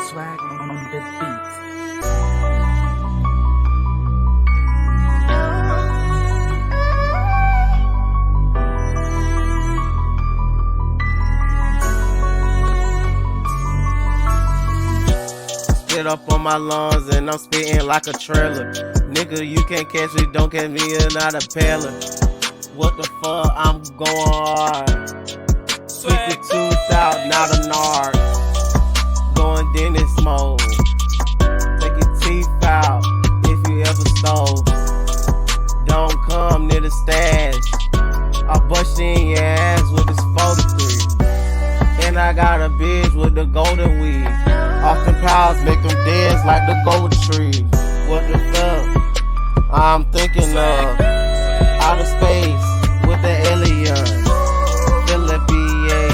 Swag on the beat. Spit up on my lungs and I'm spitting like a trailer. Nigga, you can't catch me, don't catch me, you're not a peddler. What the fuck, I'm going hard. 52,000, not a nard. Going dentist mode. Take your teeth out if you ever stole. Don't come near the stash. I bust you in your ass with this 43. And I got a bitch with the golden weed. Often powers make them dance like the gold tree. What the fuck I'm thinking of? Outer space with the aliens. Philippine,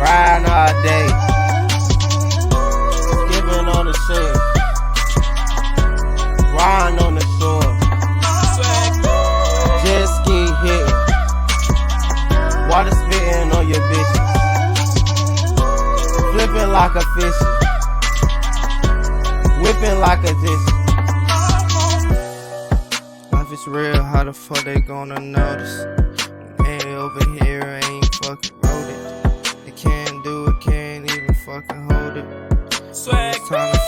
riding all day. Skipping on the shit. Riding on the shore. Jet ski hitting. Water spitting on your bitches. Flipping like a fish. Whipping like a dish. If it's real, how the fuck they gonna notice? Hey, over here ain't fucking wrote it. They can't do it, can't even fucking hold it. It's time to